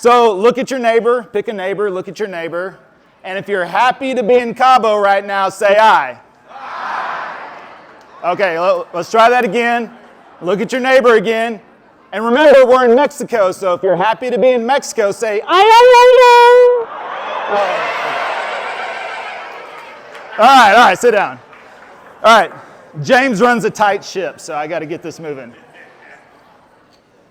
So look at your neighbor, pick a neighbor, look at your neighbor. And if you're happy to be in Cabo right now, say aye. Aye. Okay, let's try that again. Look at your neighbor again. And remember, we're in Mexico, so if you're happy to be in Mexico, say aye, aye, aye, aye. All right, sit down. All right, James runs a tight ship, so I got to get this moving.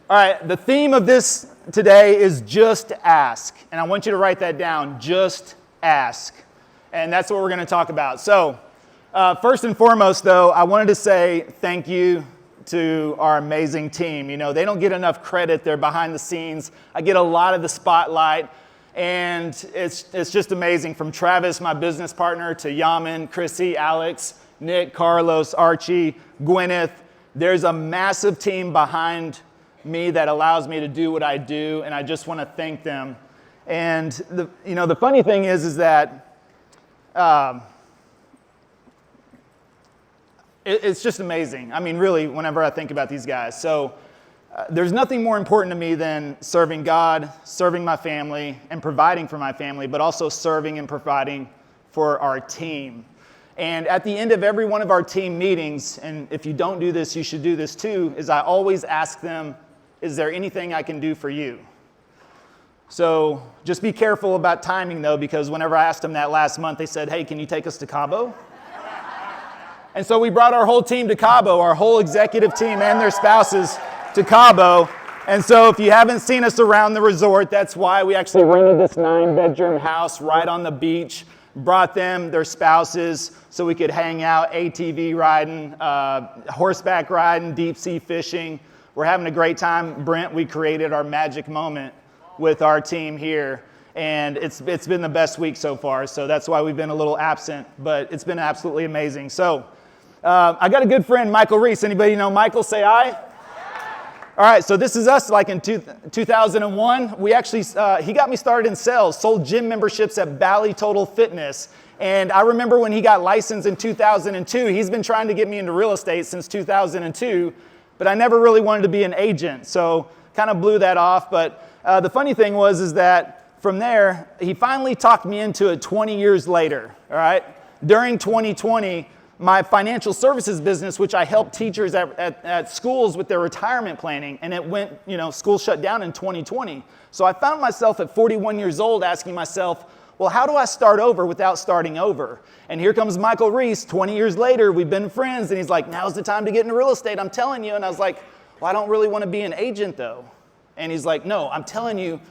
All right, the theme of this today is just ask. And I want you to write that down, just ask. And that's what we're going to talk about. So first and foremost, though, I wanted to say thank you to our amazing team. You know, they don't get enough credit. They're behind the scenes. I get a lot of the spotlight. And it's just amazing, from Travis, my business partner, to Yaman, Chrissy, Alex, Nick, Carlos, Archie, Gwyneth. There's a massive team behind me that allows me to do what I do, and I just want to thank them. And the funny thing is that it's just amazing. I mean, really, whenever I think about these guys. So there's nothing more important to me than serving God, serving my family, and providing for my family, but also serving and providing for our team. And at the end of every one of our team meetings, and if you don't do this, you should do this too, is I always ask them, is there anything I can do for you? So just be careful about timing, though, because whenever I asked them that last month, they said, hey, can you take us to Cabo? And so we brought our whole team to Cabo, our whole executive team and their spouses to Cabo. And so if you haven't seen us around the resort, that's why we actually rented this 9-bedroom house right on the beach, brought them, their spouses, so we could hang out, ATV riding, horseback riding, deep sea fishing. We're having a great time. Brent, we created our magic moment with our team here, and it's been the best week so far, so that's why we've been a little absent, but it's been absolutely amazing. So I got a good friend, Michael Reese. Anybody know Michael? Say aye. All right, so this is us like in 2001. We actually, he got me started in sales, sold gym memberships at Bally Total Fitness. And I remember when he got licensed in 2002, he's been trying to get me into real estate since 2002. But I never really wanted to be an agent, so kind of blew that off. But the funny thing is that from there, he finally talked me into it 20 years later, all right? During 2020, my financial services business, which I helped teachers at schools with their retirement planning, and it went, school shut down in 2020. So I found myself at 41 years old asking myself, well, how do I start over without starting over? And here comes Michael Reese, 20 years later, we've been friends, and he's like, now's the time to get into real estate, I'm telling you. And I was like, well, I don't really want to be an agent, though. And he's like, no, I'm telling you,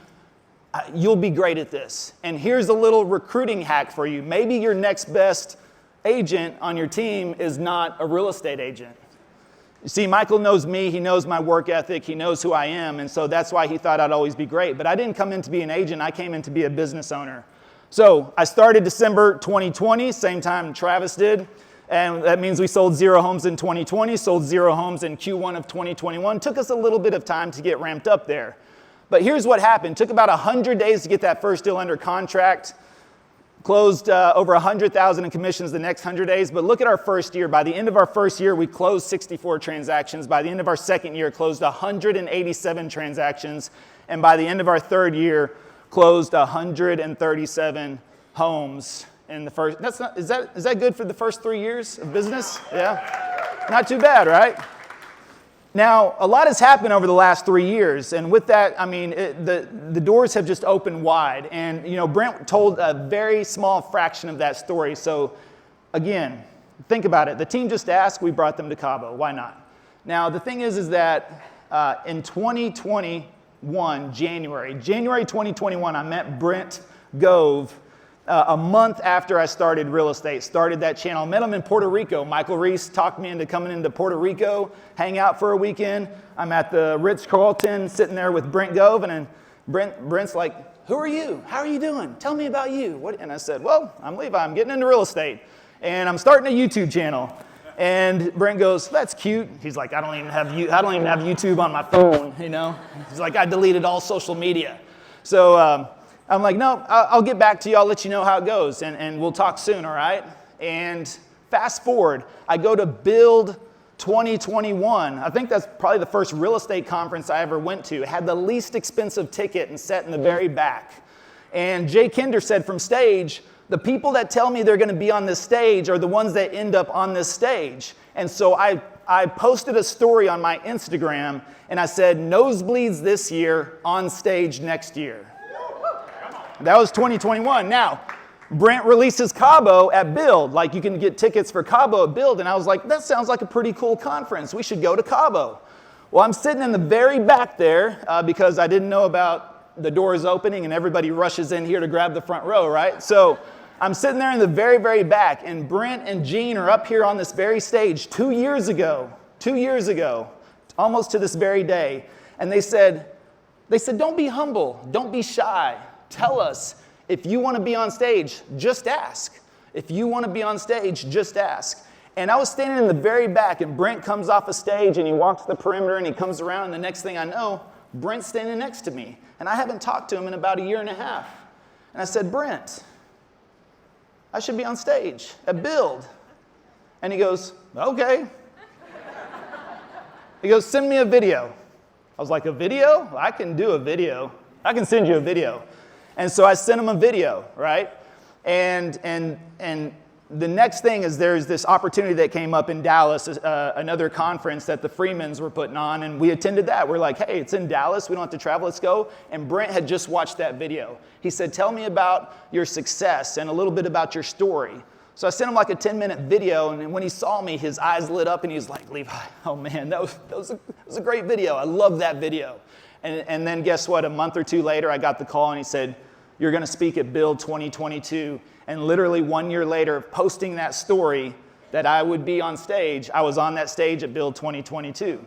you'll be great at this. And here's a little recruiting hack for you. Maybe your next best agent on your team is not a real estate agent. You see, Michael knows me, he knows my work ethic, he knows who I am, and so that's why he thought I'd always be great. But I didn't come in to be an agent, I came in to be a business owner. So I started December 2020, same time Travis did, and that means we sold 0 homes in 2020, sold 0 homes in Q1 of 2021. Took us a little bit of time to get ramped up there. But here's what happened. Took about 100 days to get that first deal under contract. Closed over 100,000 in commissions the next 100 days. But look at our first year. By the end of our first year, we closed 64 transactions. By the end of our second year, closed 187 transactions. And by the end of our third year, closed 137 homes in the first. Is that good for the first 3 years of business? Yeah, not too bad, right? Now, a lot has happened over the last 3 years, and with that, I mean, the doors have just opened wide. And Brent told a very small fraction of that story. So, again, think about it. The team just asked, we brought them to Cabo. Why not? Now, the thing is that in 2021, January 2021, I met Brent Gove a month after I started real estate, started that channel. Met him in Puerto Rico. Michael Reese talked me into coming into Puerto Rico, hang out for a weekend. I'm at the Ritz-Carlton sitting there with Brent Gove, and then Brent's like, who are you? How are you doing? Tell me about you. And I said, well, I'm Levi. I'm getting into real estate, and I'm starting a YouTube channel. And Brent goes, that's cute. He's like, I don't even have YouTube on my phone, He's like, I deleted all social media. So I'm like, no, I'll get back to you. I'll let you know how it goes, and we'll talk soon, all right? And fast forward, I go to build 2021. I think that's probably the first real estate conference I ever went to. It had the least expensive ticket and sat in the very back. And Jay Kinder said from stage, the people that tell me they're going to be on this stage are the ones that end up on this stage. And so I posted a story on my Instagram and I said, nosebleeds this year, on stage next year. That was 2021. Now, Brent releases CABO at Build. Like, you can get tickets for CABO at Build. And I was like, that sounds like a pretty cool conference. We should go to CABO. Well, I'm sitting in the very back there because I didn't know about the doors opening and everybody rushes in here to grab the front row, right? So I'm sitting there in the very, very back, and Brent and Gene are up here on this very stage 2 years ago, almost to this very day. And they said, don't be humble, don't be shy. Tell us, if you want to be on stage, just ask. If you want to be on stage, just ask. And I was standing in the very back, and Brent comes off a stage, and he walks the perimeter, and he comes around, and the next thing I know, Brent's standing next to me. And I haven't talked to him in about 1.5 years. And I said, Brent, I should be on stage at Build. And he goes, okay. He goes, send me a video. I was like, a video? I can do a video. I can send you a video. And so I sent him a video, right? And the next thing is there's this opportunity that came up in Dallas, another conference that the Freemans were putting on, and we attended that. We're like, hey, it's in Dallas. We don't have to travel. Let's go. And Brent had just watched that video. He said, tell me about your success and a little bit about your story. So I sent him like a 10-minute video, and when he saw me, his eyes lit up, and he was like, Levi, oh man, that was a great video. I love that video. And then guess what? A month or two later, I got the call, and he said, you're going to speak at Build 2022. And literally 1 year later, posting that story that I would be on stage, I was on that stage at Build 2022.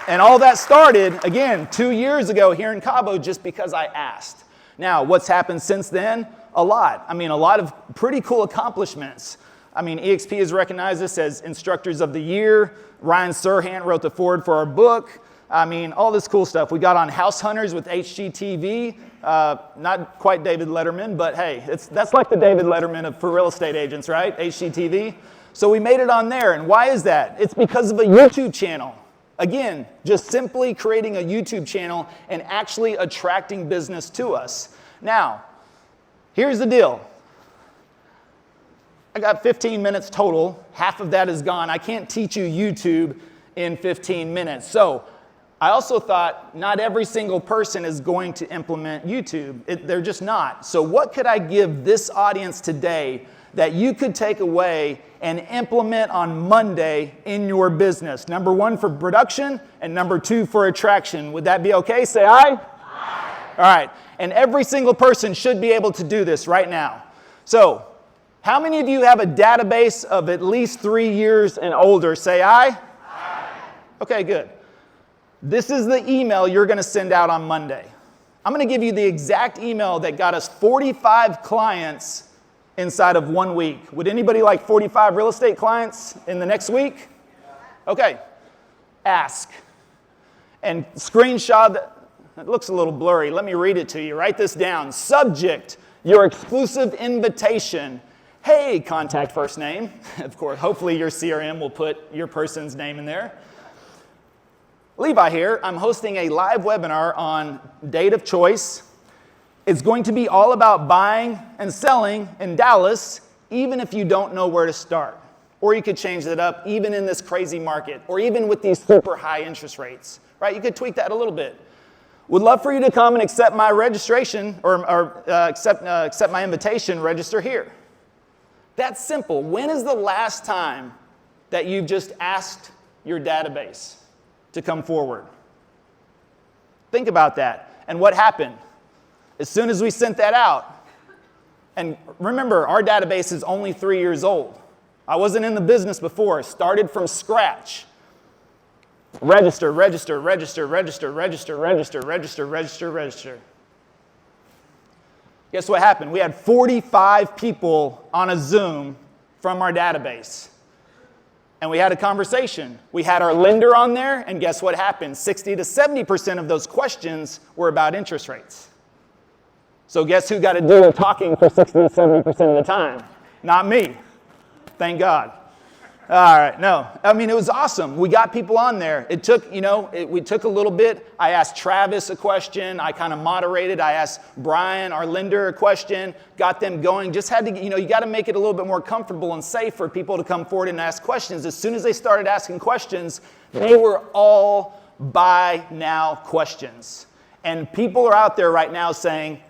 And all that started, again, 2 years ago here in Cabo, just because I asked. Now, what's happened since then? A lot. I mean, a lot of pretty cool accomplishments. I mean, EXP has recognized us as Instructors of the Year. Ryan Serhant wrote the foreword for our book. I mean, all this cool stuff. We got on House Hunters with HGTV. Not quite David Letterman, but hey, that's like the David Letterman for real estate agents, right? HGTV. So we made it on there. And why is that? It's because of a YouTube channel. Again, just simply creating a YouTube channel and actually attracting business to us. Now, here's the deal. I got 15 minutes total. Half of that is gone. I can't teach you YouTube in 15 minutes. So I also thought not every single person is going to implement YouTube. They're just not. So what could I give this audience today that you could take away and implement on Monday in your business? Number one, for production, and number two, for attraction. Would that be okay? Say aye. Aye. All right. And every single person should be able to do this right now. So how many of you have a database of at least 3 years and older? Say aye. Aye. Okay, good. This is the email you're going to send out on Monday. I'm going to give you the exact email that got us 45 clients inside of 1 week. Would anybody like 45 real estate clients in the next week? Okay. Ask. And screenshot that. It looks a little blurry. Let me read it to you. Write this down. Subject, your exclusive invitation. Hey, contact first name. Of course, hopefully your CRM will put your person's name in there. Levi here. I'm hosting a live webinar on date of choice. It's going to be all about buying and selling in Dallas, even if you don't know where to start. Or you could change it up, even in this crazy market, or even with these super high interest rates, right? You could tweak that a little bit. Would love for you to come and accept my registration, or accept my invitation, register here. That's simple. When is the last time that you've just asked your database to come forward? Think about that. And what happened? As soon as we sent that out, and remember, our database is only 3 years old. I wasn't in the business before. Started from scratch. Register, register, register, register, register, register, register, register, register. Guess what happened? We had 45 people on a Zoom from our database. And we had a conversation. We had our lender on there, and guess what happened? 60 to 70% of those questions were about interest rates. So guess who got to do the talking for 60 to 70% of the time? Not me. Thank God. All right, no. I mean, it was awesome. We got people on there. It took, we took a little bit. I asked Travis a question. I kind of moderated. I asked Brian, our lender, a question, got them going. Just had to, you got to make it a little bit more comfortable and safe for people to come forward and ask questions. As soon as they started asking questions, they were all buy now questions. And people are out there right now saying,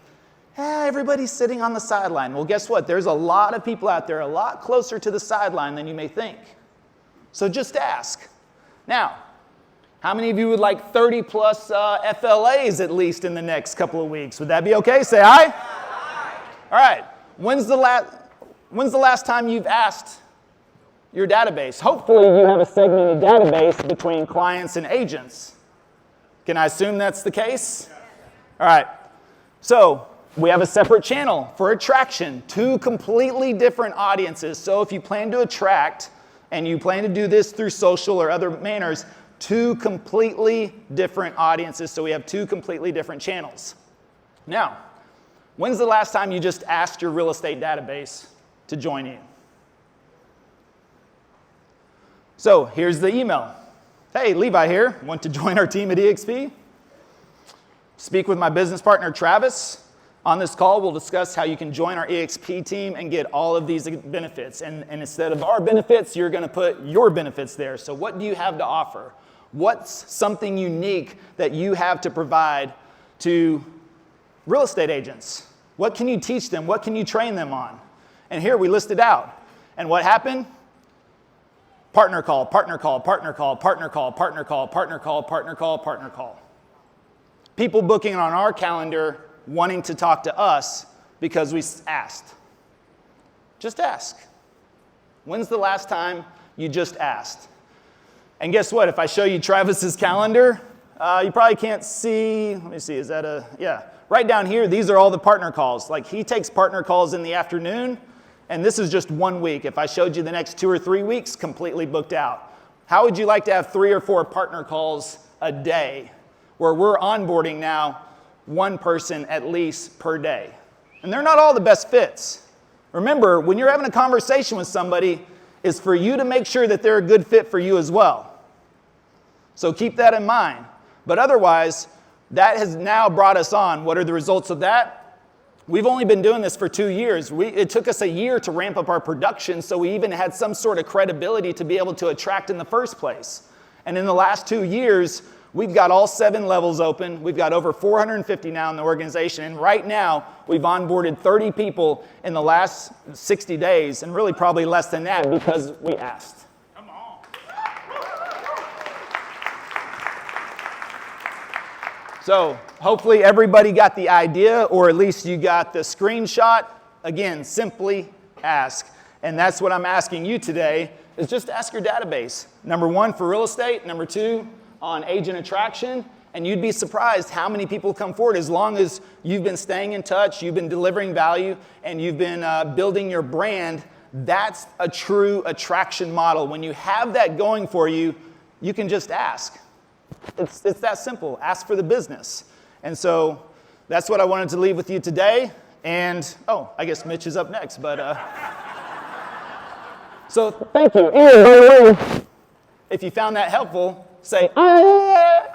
everybody's sitting on the sideline. Well, guess what? There's a lot of people out there a lot closer to the sideline than you may think. So just ask. Now, how many of you would like 30 plus FLAs at least in the next couple of weeks? Would that be okay? Say aye. Aye. All right. When's the last time you've asked your database? Hopefully you have a segmented database between clients and agents. Can I assume that's the case? All right. So we have a separate channel for attraction, 2 completely different audiences. So if you plan to attract and you plan to do this through social or other manners, 2 completely different audiences. So we have 2 completely different channels. Now, when's the last time you just asked your real estate database to join you? So here's the email. Hey, Levi here. Want to join our team at EXP? Speak with my business partner, Travis. On this call, we'll discuss how you can join our EXP team and get all of these benefits. And instead of our benefits, you're going to put your benefits there. So what do you have to offer? What's something unique that you have to provide to real estate agents? What can you teach them? What can you train them on? And here we list it out. And what happened? Partner call, partner call, partner call, partner call, partner call, partner call, partner call, partner call. People booking on our calendar wanting to talk to us because we asked. Just ask. When's the last time you just asked? And guess what? If I show you Travis's calendar, you probably can't see. Let me see. Is that yeah. Right down here, these are all the partner calls. Like he takes partner calls in the afternoon, and this is just 1 week. If I showed you the next 2 or 3 weeks, completely booked out. How would you like to have 3 or 4 partner calls a day where we're onboarding now 1 person at least per day? And they're not all the best fits. Remember, when you're having a conversation with somebody, is for you to make sure that they're a good fit for you as well. So keep that in mind. But otherwise, that has now brought us on. What are the results of that? We've only been doing this for 2 years. It took us a year to ramp up our production, so we even had some sort of credibility to be able to attract in the first place. And in the last 2 years, we've got all 7 levels open. We've got over 450 now in the organization. And right now, we've onboarded 30 people in the last 60 days, and really probably less than that because we asked. Come on. So hopefully everybody got the idea, or at least you got the screenshot. Again, simply ask. And that's what I'm asking you today, is just ask your database. Number 1 for real estate. Number 2, on agent attraction, and you'd be surprised how many people come forward as long as you've been staying in touch, you've been delivering value, and you've been building your brand. That's a true attraction model. When you have that going for you, you can just ask. It's that simple. Ask for the business. And so that's what I wanted to leave with you today. And, I guess Mitch is up next, but so thank you. If you found that helpful, say, okay.